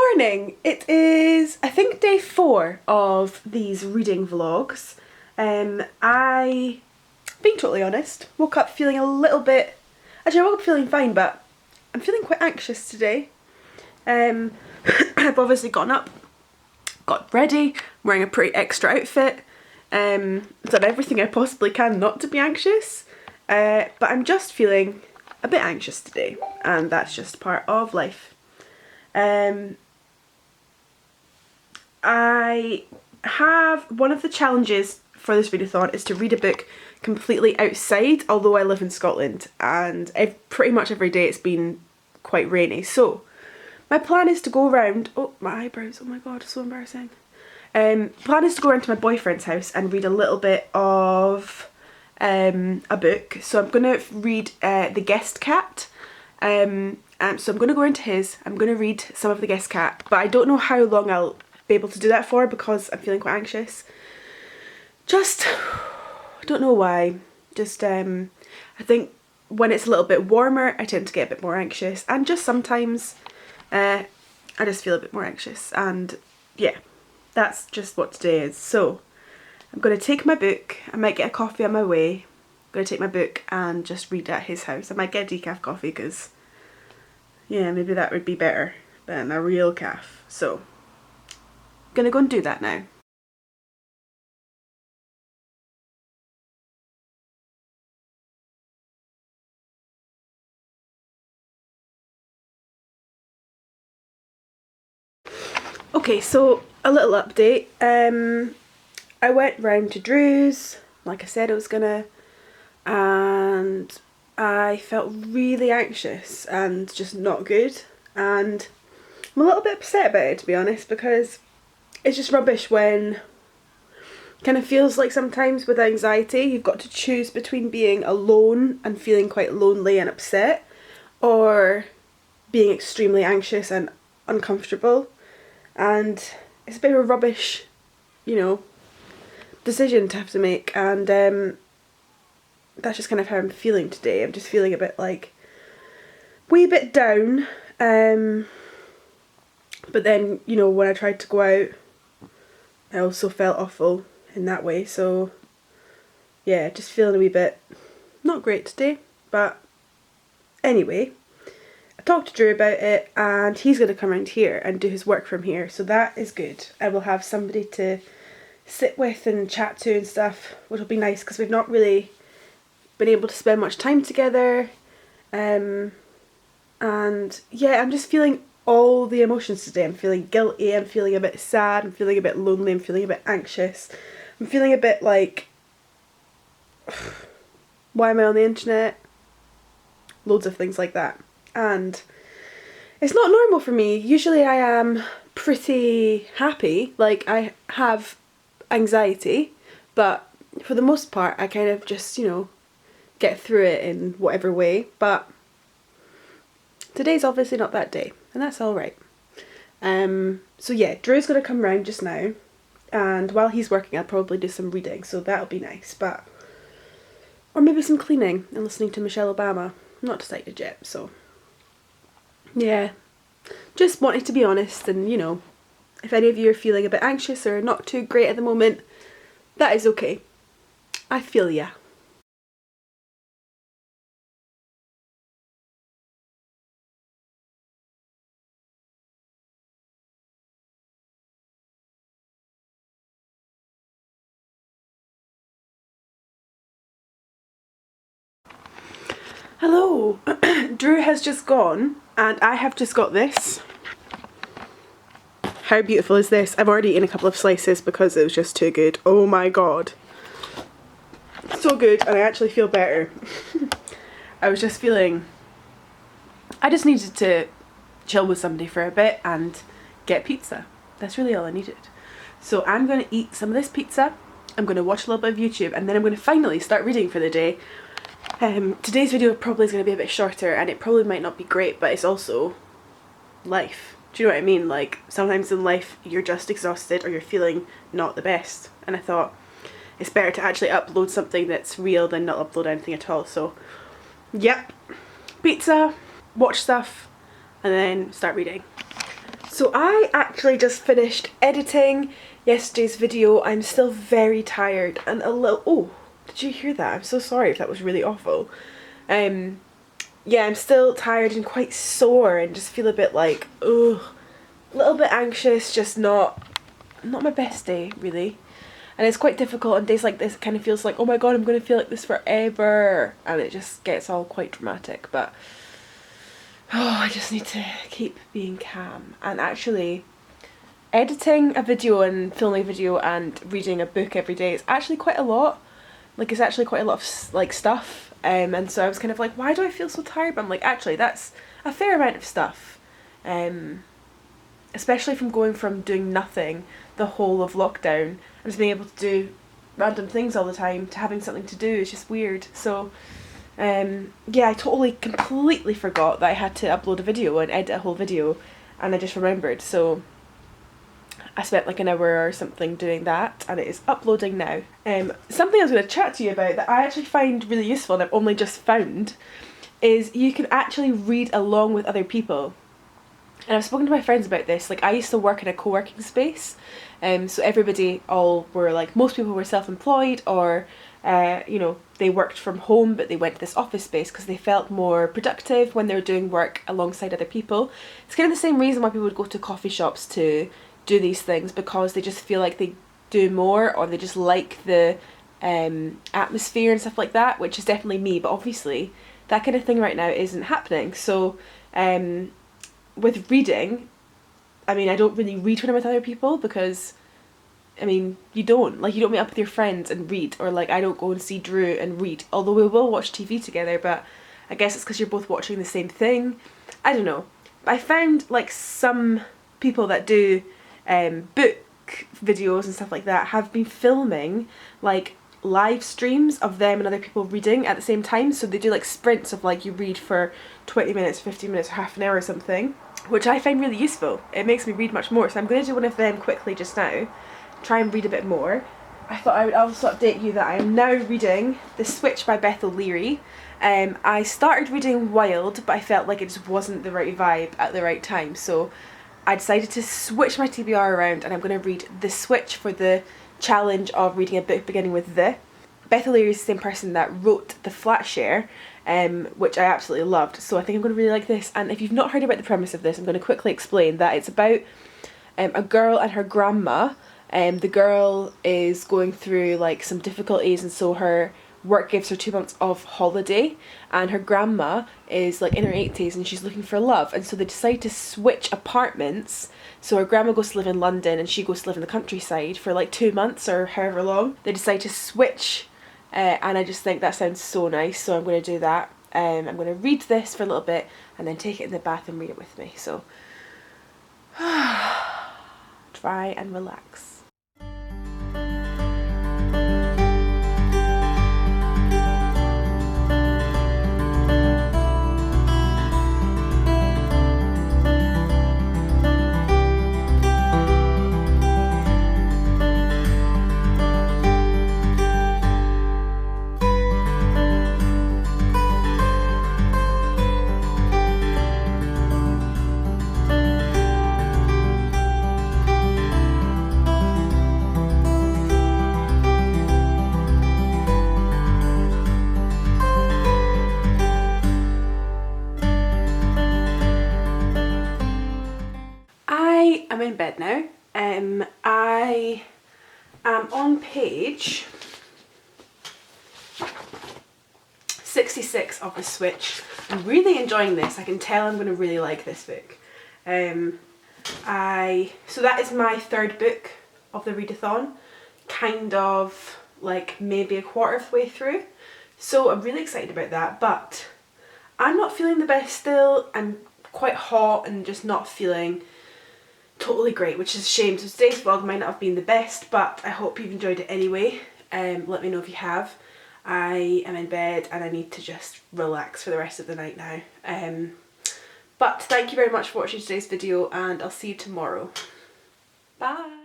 Morning! It is, I think, day 4 of these reading vlogs. I, being totally honest, woke up feeling a little bit, actually I woke up feeling fine, but I'm feeling quite anxious today. I've obviously gotten up, got ready, wearing a pretty extra outfit, done everything I possibly can not to be anxious, but I'm just feeling a bit anxious today, and that's just part of life. I have, one of the challenges for this readathon is to read a book completely outside, although I live in Scotland and pretty much every day it's been quite rainy. So my plan is to go around, oh my eyebrows, oh my god, so embarrassing. Plan is to go around to my boyfriend's house and read a little bit of a book. So I'm going to read The Guest Cat. So I'm going to go into his, I'm going to read some of The Guest Cat, but I don't know how long I'll be able to do that for because I'm feeling quite anxious. Just, I don't know why, just I think when it's a little bit warmer I tend to get a bit more anxious, and just sometimes I just feel a bit more anxious, and yeah, that's just what today is. So I'm going to take my book, I might get a coffee on my way, I'm going to take my book and just read at his house. I might get a decaf coffee because, yeah, maybe that would be better than a real calf. So I'm going to go and do that now. Okay, so a little update. I went round to Drew's, like I said I was gonna, and I felt really anxious and just not good, and I'm a little bit upset about it, to be honest, because it's just rubbish when kind of feels like sometimes with anxiety you've got to choose between being alone and feeling quite lonely and upset, or being extremely anxious and uncomfortable. And it's a bit of a rubbish, you know, decision to have to make, and that's just kind of how I'm feeling today. I'm just feeling a bit like, wee bit down, but then, you know, when I tried to go out I also felt awful in that way, so yeah, just feeling a wee bit not great today. But anyway, I talked to Drew about it and he's going to come around here and do his work from here, so that is good. I will have somebody to sit with and chat to and stuff, which will be nice because we've not really been able to spend much time together, and yeah, I'm just feeling all the emotions today. I'm feeling guilty, I'm feeling a bit sad, I'm feeling a bit lonely, I'm feeling a bit anxious, I'm feeling a bit like, why am I on the internet? Loads of things like that. And it's not normal for me. Usually I am pretty happy, like I have anxiety, but for the most part I kind of just, you know, get through it in whatever way. But today's obviously not that day, and that's alright. So yeah, Drew's going to come round just now, and while he's working I'll probably do some reading, so that'll be nice. But or maybe some cleaning and listening to Michelle Obama. I'm not decided yet, so yeah, just wanted to be honest. And you know, if any of you are feeling a bit anxious or not too great at the moment, that is okay. I feel ya. Hello! Drew has just gone and I have just got this. How beautiful is this? I've already eaten a couple of slices because it was just too good. Oh my god. So good, and I actually feel better. I was just feeling, I just needed to chill with somebody for a bit and get pizza. That's really all I needed. So I'm going to eat some of this pizza, I'm going to watch a little bit of YouTube, and then I'm going to finally start reading for the day. Today's video probably is going to be a bit shorter and it probably might not be great, but it's also life. Do you know what I mean? Like, sometimes in life you're just exhausted or you're feeling not the best, and I thought it's better to actually upload something that's real than not upload anything at all. So yep, pizza, watch stuff, and then start reading. So I actually just finished editing yesterday's video. I'm still very tired and a little, oh, did you hear that? I'm so sorry if that was really awful. Yeah, I'm still tired and quite sore and just feel a bit like, ugh, a little bit anxious, just not my best day really. And it's quite difficult on days like this. It kind of feels like, oh my god, I'm going to feel like this forever, and it just gets all quite dramatic. But I just need to keep being calm. And actually, editing a video and filming a video and reading a book every day is actually quite a lot. Like, it's actually quite a lot of like stuff. And so I was kind of like, why do I feel so tired? But I'm like, actually, that's a fair amount of stuff. Especially from going from doing nothing the whole of lockdown and just being able to do random things all the time to having something to do is just weird. So yeah, I completely forgot that I had to upload a video and edit a whole video, and I just remembered. So I spent like an hour or something doing that, and it is uploading now. Something I was going to chat to you about that I actually find really useful and I've only just found is you can actually read along with other people. And I've spoken to my friends about this. Like, I used to work in a co-working space, so everybody all were like, most people were self-employed, or you know, they worked from home but they went to this office space because they felt more productive when they were doing work alongside other people. It's kind of the same reason why people would go to coffee shops to do these things, because they just feel like they do more, or they just like the atmosphere and stuff like that, which is definitely me. But obviously that kind of thing right now isn't happening. So with reading, I mean, I don't really read when I'm with other people, because I mean, you don't meet up with your friends and read, or like I don't go and see Drew and read, although we will watch TV together, but I guess it's because you're both watching the same thing. I don't know. I found like some people that do book videos and stuff like that have been filming like live streams of them and other people reading at the same time. So they do like sprints of like, you read for 20 minutes, 15 minutes, or half an hour or something, which I find really useful. It makes me read much more. So I'm going to do one of them quickly just now, try and read a bit more. I thought I would also update you that I am now reading The Switch by Beth O'Leary. I started reading Wild, but I felt like it just wasn't the right vibe at the right time, so I decided to switch my TBR around, and I'm going to read The Switch for the challenge of reading a book beginning with the. Beth O'Leary is the same person that wrote The Flatshare, which I absolutely loved, so I think I'm going to really like this. And if you've not heard about the premise of this, I'm going to quickly explain that it's about a girl and her grandma. The girl is going through like some difficulties, and so her work gives her 2 months of holiday, and her grandma is like in her 80s and she's looking for love, and so they decide to switch apartments. So her grandma goes to live in London and she goes to live in the countryside for like 2 months or however long. They decide to switch, and I just think that sounds so nice, so I'm going to do that. I'm going to read this for a little bit and then take it in the bath and read it with me. So try and relax. I'm in bed now. I am on page 66 of The Switch. I'm really enjoying this. I can tell I'm going to really like this book. So that is my third book of the readathon, kind of like maybe a quarter of the way through. So I'm really excited about that, but I'm not feeling the best still. I'm quite hot and just not feeling totally great, which is a shame. So today's vlog might not have been the best, but I hope you've enjoyed it anyway. Let me know if you have. I am in bed and I need to just relax for the rest of the night now. But thank you very much for watching today's video, and I'll see you tomorrow. Bye!